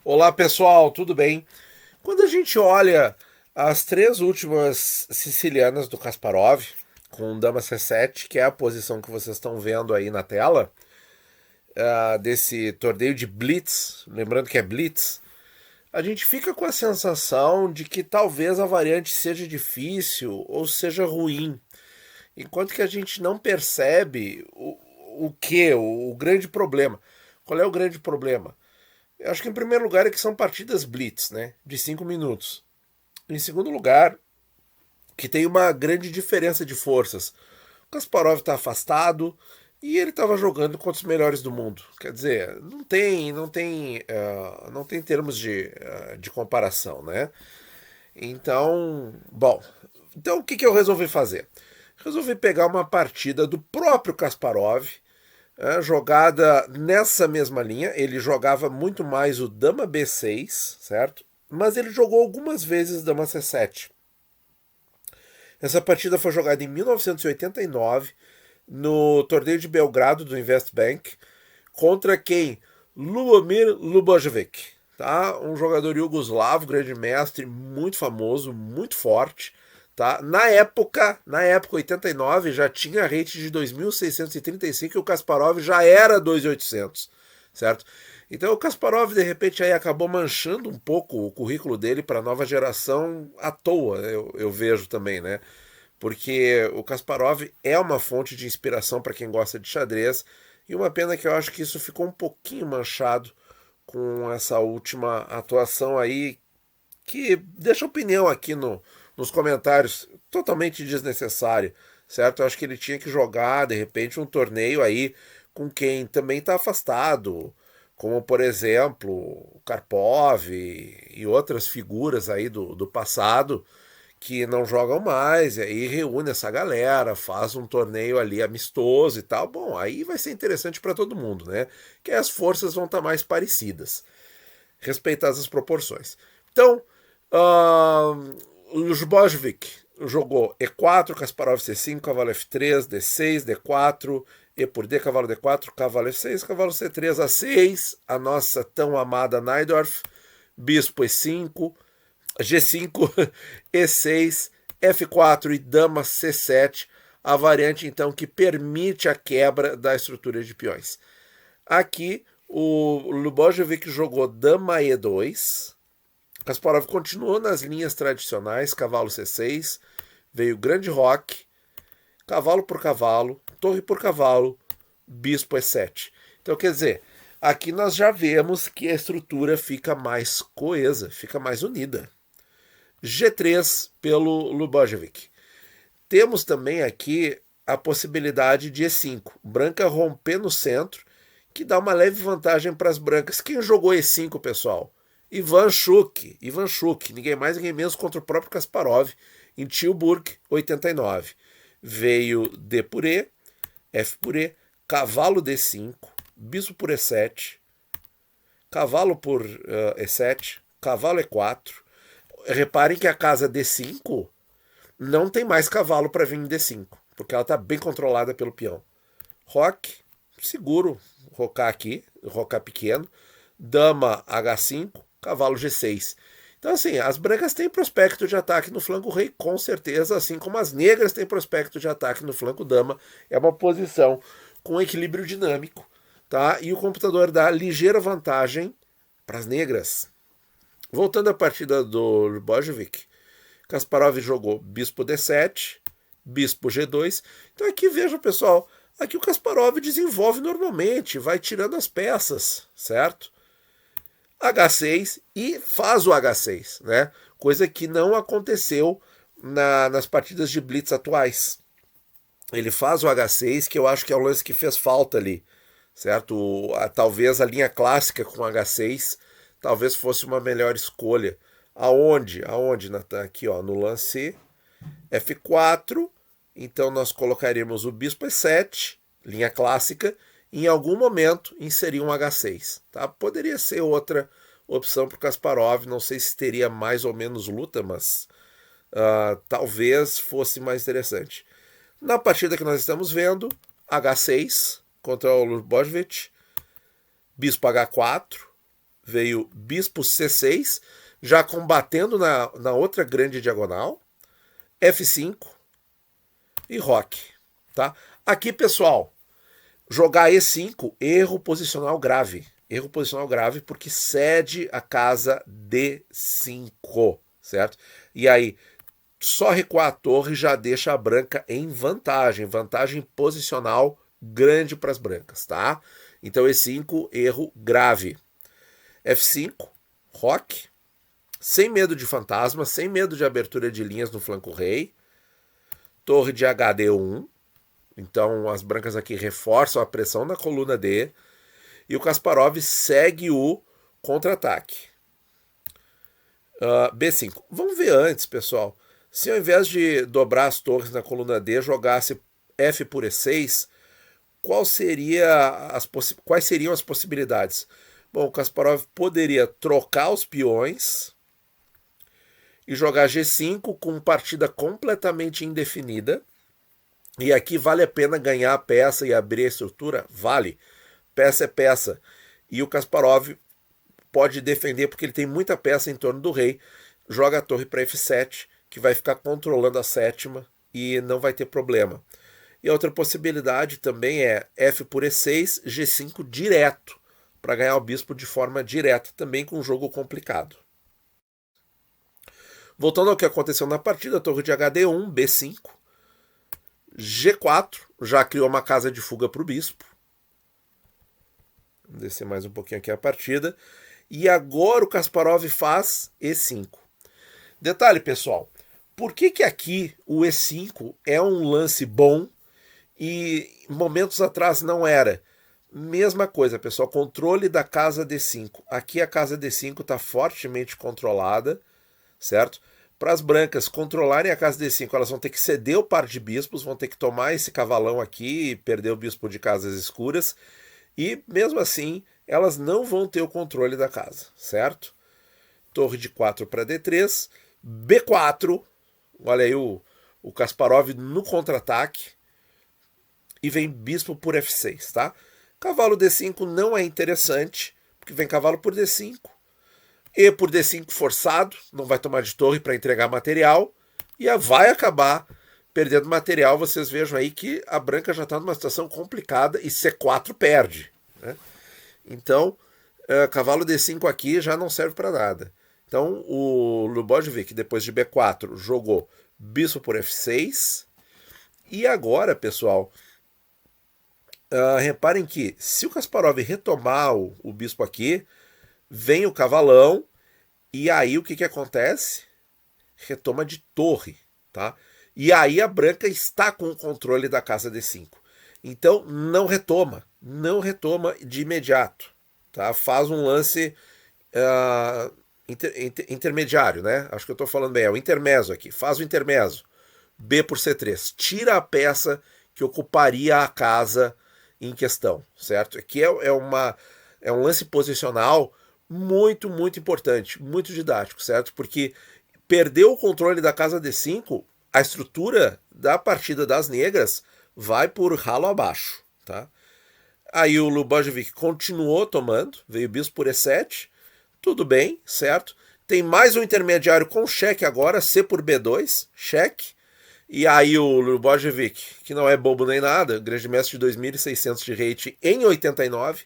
Olá pessoal, tudo bem? Quando a gente olha as três últimas sicilianas do Kasparov, com Dama C7, que é a posição que vocês estão vendo aí na tela, desse torneio de Blitz, lembrando que é Blitz, a gente fica com a sensação de que talvez a variante seja difícil ou seja ruim, enquanto que a gente não percebe o grande problema. Qual é o grande problema? Eu acho que em primeiro lugar é que são partidas blitz, né? De 5 minutos. Em segundo lugar, que tem uma grande diferença de forças. O Kasparov está afastado e ele estava jogando contra os melhores do mundo. Quer dizer, não tem termos de comparação, né? Então, bom, então o que eu resolvi fazer? Resolvi pegar uma partida do próprio Kasparov, jogada nessa mesma linha. Ele jogava muito mais o Dama B6, certo? Mas ele jogou algumas vezes Dama C7. Essa partida foi jogada em 1989 no torneio de Belgrado do Investbank contra quem? Lubomir Lubojevic, tá? Um jogador iugoslavo, grande mestre, muito famoso, muito forte, tá? Na época 89 já tinha rate de 2.635 e o Kasparov já era 2.800, certo? Então o Kasparov de repente aí acabou manchando um pouco o currículo dele para a nova geração à toa, eu vejo também, né? Porque o Kasparov é uma fonte de inspiração para quem gosta de xadrez e uma pena que eu acho que isso ficou um pouquinho manchado com essa última atuação aí, que deixa opinião aqui nos comentários totalmente desnecessária, certo? Eu acho que ele tinha que jogar, de repente, um torneio aí com quem também está afastado, como, por exemplo, o Karpov e outras figuras aí do passado que não jogam mais, e aí reúne essa galera, faz um torneio ali amistoso e tal. Bom, aí vai ser interessante para todo mundo, né? Que as forças vão estar mais parecidas, respeitadas as proporções. Então, o Lubojvic jogou E4, Kasparov C5, cavalo F3, D6, D4, E por D, cavalo D4, cavalo F6, cavalo C3, A6, a nossa tão amada Najdorf, bispo E5, G5, E6, F4 e dama C7, a variante então que permite a quebra da estrutura de peões. Aqui o Lubojevic jogou dama E2, Kasparov continuou nas linhas tradicionais, cavalo C6, veio grande roque, cavalo por cavalo, torre por cavalo, bispo E7. Então quer dizer, aqui nós já vemos que a estrutura fica mais coesa, fica mais unida. G3 pelo Lubojevic. Temos também aqui a possibilidade de E5, branca romper no centro, que dá uma leve vantagem para as brancas. Quem jogou E5, pessoal? Ivan Schuch, ninguém mais, ninguém menos contra o próprio Kasparov, em Tilburg, 89. Veio D por E, F por E, cavalo D5, bispo por E7, cavalo por E7, cavalo E4. Reparem que a casa D5 não tem mais cavalo para vir em D5, porque ela está bem controlada pelo peão. Roque, seguro, rocar aqui, rocar pequeno. Dama H5, cavalo G6. Então, assim, as brancas têm prospecto de ataque no flanco rei, com certeza, assim como as negras têm prospecto de ataque no flanco dama. É uma posição com equilíbrio dinâmico, tá? E o computador dá ligeira vantagem para as negras. Voltando à partida do Lubojevic, Kasparov jogou bispo D7, bispo G2. Então aqui veja, pessoal, aqui o Kasparov desenvolve normalmente, vai tirando as peças, certo? H6 e faz o H6, né? Coisa que não aconteceu nas partidas de Blitz atuais. Ele faz o H6, que eu acho que é o lance que fez falta ali, certo? Talvez a linha clássica com H6 talvez fosse uma melhor escolha. Aonde? Aonde, Natan? Aqui, ó, no lance F4. Então nós colocaríamos o bispo E7, linha clássica, e em algum momento inserir um H6. Tá? Poderia ser outra opção para o Kasparov, não sei se teria mais ou menos luta, mas talvez fosse mais interessante. Na partida que nós estamos vendo, H6 contra o Lubojevic, bispo H4, veio bispo C6, já combatendo na outra grande diagonal, F5 e roque, tá? Aqui, pessoal, jogar E5, erro posicional grave. Erro posicional grave porque cede a casa D5, certo? E aí, só recuar a torre já deixa a branca em vantagem. Vantagem posicional grande para as brancas, tá? Então, E5, erro grave. F5, roque. Sem medo de fantasma, sem medo de abertura de linhas no flanco rei. Torre de HD1. Então, as brancas aqui reforçam a pressão na coluna D. E o Kasparov segue o contra-ataque. B5. Vamos ver antes, pessoal. Se ao invés de dobrar as torres na coluna D, jogasse F por E6, quais seriam as possibilidades? Bom, o Kasparov poderia trocar os peões e jogar G5 com partida completamente indefinida. E aqui vale a pena ganhar a peça e abrir a estrutura? Vale. Peça é peça. E o Kasparov pode defender porque ele tem muita peça em torno do rei. Joga a torre para F7, que vai ficar controlando a sétima e não vai ter problema. E a outra possibilidade também é F por E6, G5 direto, para ganhar o bispo de forma direta, também com um jogo complicado. Voltando ao que aconteceu na partida, torre de HD1, B5, G4, já criou uma casa de fuga para o bispo. Vou descer mais um pouquinho aqui a partida. E agora o Kasparov faz E5. Detalhe, pessoal, por que aqui o E5 é um lance bom e momentos atrás não era? Mesma coisa, pessoal, controle da casa D5. Aqui a casa D5 está fortemente controlada, certo? Para as brancas controlarem a casa D5, elas vão ter que ceder o par de bispos, vão ter que tomar esse cavalão aqui e perder o bispo de casas escuras. E, mesmo assim, elas não vão ter o controle da casa, certo? Torre de 4 para D3, B4, olha aí o Kasparov no contra-ataque, e vem bispo por F6, tá? Cavalo D5 não é interessante, porque vem cavalo por D5, E por D5 forçado, não vai tomar de torre para entregar material, e vai acabar perdendo material. Vocês vejam aí que a branca já está numa situação complicada e C4 perde, né? Então, cavalo D5 aqui já não serve para nada. Então, o Lubojevich, depois de B4, jogou bispo por F6. E agora, pessoal, reparem que se o Kasparov retomar o bispo aqui, vem o cavalão, e aí o que acontece? Retoma de torre, tá? E aí a branca está com o controle da casa D5. Então não retoma de imediato, tá? Faz um lance intermediário, né? Acho que eu estou falando bem, é o intermezzo aqui. Faz o intermezzo, B por C3, tira a peça que ocuparia a casa em questão, certo? Aqui é um lance posicional muito, muito importante, muito didático, certo? Porque perdeu o controle da casa D5, a estrutura da partida das negras vai por ralo abaixo, tá? Aí o Lubojevich continuou tomando, veio bispo por E7, tudo bem, certo? Tem mais um intermediário com cheque agora, C por B2, cheque. E aí o Lubojevich, que não é bobo nem nada, grande mestre de 2.600 de rate em 89,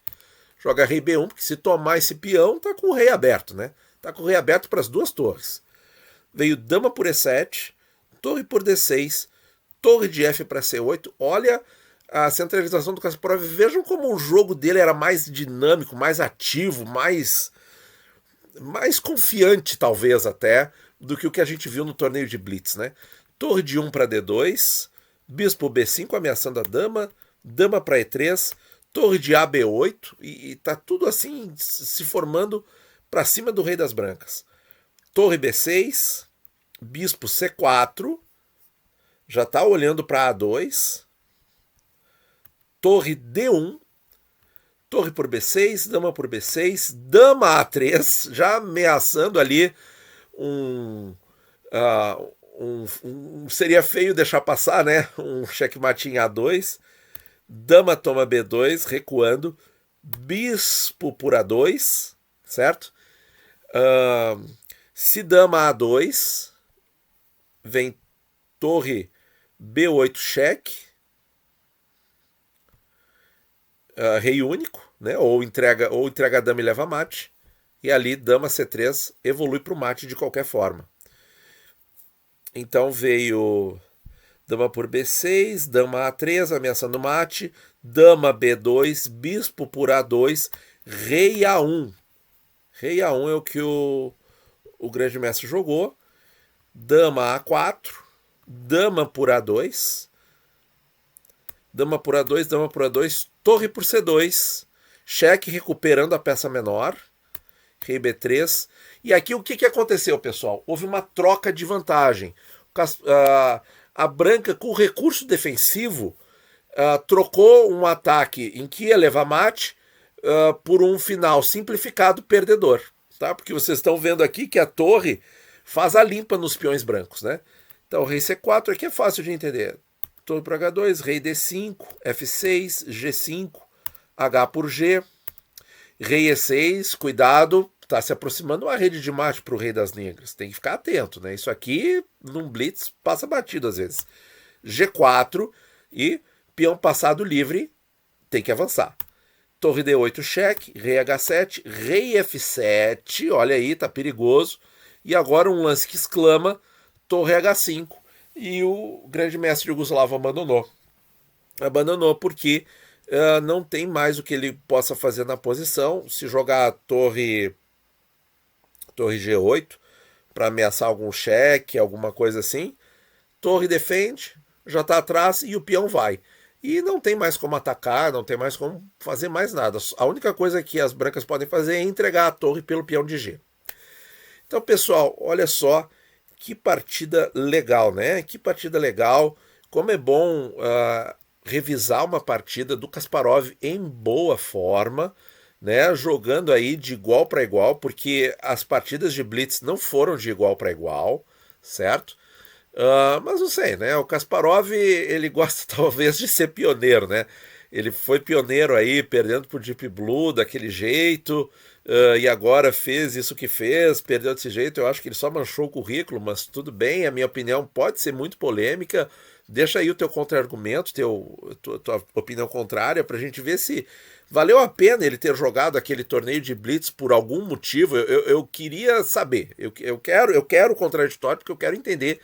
joga rei B1, porque se tomar esse peão, tá com o rei aberto, né? Tá com o rei aberto para as duas torres. Veio dama por E7, torre por D6, torre de F para C8. Olha a centralização do Kasparov. Vejam como o jogo dele era mais dinâmico, mais ativo, mais confiante, talvez até, do que o que a gente viu no torneio de Blitz, né? Torre de 1 para D2, bispo B5 ameaçando a dama, dama para E3, torre de AB8, e tá tudo assim se formando para cima do rei das brancas. Torre B6, bispo C4, já tá olhando para A2, torre D1, torre por B6, dama por B6, dama A3, já ameaçando ali seria feio deixar passar, né? Um checkmate em A2, dama toma B2, recuando, bispo por A2, certo? Se dama A2, vem torre B8 cheque, rei único, né? Ou entrega a dama e leva mate. E ali dama C3 evolui para o mate de qualquer forma. Então veio dama por B6, dama A3 ameaçando mate, dama B2, bispo por A2, rei A1. Rei A1 é o que o grande mestre jogou. Dama A4, dama por A2, dama por A2, dama por A2, torre por C2, cheque recuperando a peça menor, rei B3. E aqui o que aconteceu, pessoal? Houve uma troca de vantagem. A branca, com recurso defensivo, trocou um ataque em que ia levar mate por um final simplificado perdedor. Tá? Porque vocês estão vendo aqui que a torre faz a limpa nos peões brancos. Né? Então, rei C4 aqui é fácil de entender. Torre por H2, rei D5, F6, G5, H por G, rei E6, cuidado, está se aproximando uma rede de mate para o rei das negras. Tem que ficar atento, né? Isso aqui, num blitz, passa batido às vezes. G4 e peão passado livre, tem que avançar. Torre D8 cheque, rei H7, rei F7, olha aí, tá perigoso. E agora um lance que exclama, torre H5. E o grande mestre Yugoslavo abandonou. Abandonou porque não tem mais o que ele possa fazer na posição. Se jogar a torre G8 para ameaçar algum cheque, alguma coisa assim, torre defende, já está atrás e o peão vai. E não tem mais como atacar, não tem mais como fazer mais nada. A única coisa que as brancas podem fazer é entregar a torre pelo peão de G. Então, pessoal, olha só que partida legal, né? Que partida legal. Como é bom revisar uma partida do Kasparov em boa forma, né? Jogando aí de igual para igual, porque as partidas de Blitz não foram de igual para igual, certo? Mas não sei, né? O Kasparov, ele gosta talvez de ser pioneiro, né? Ele foi pioneiro aí, perdendo pro Deep Blue daquele jeito, e agora fez isso que fez, perdeu desse jeito. Eu acho que ele só manchou o currículo, mas tudo bem, a minha opinião pode ser muito polêmica. Deixa aí o teu contra-argumento, tua opinião contrária, pra gente ver se valeu a pena ele ter jogado aquele torneio de Blitz por algum motivo. Eu queria saber, eu quero o contraditório, porque eu quero entender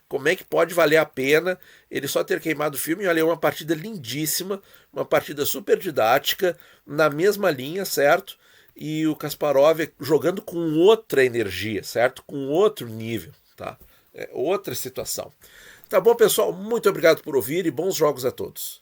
como é que pode valer a pena ele só ter queimado o filme. Olha, é uma partida lindíssima, uma partida super didática, na mesma linha, certo? E o Kasparov jogando com outra energia, certo? Com outro nível, tá? É outra situação. Tá bom, pessoal? Muito obrigado por ouvir e bons jogos a todos.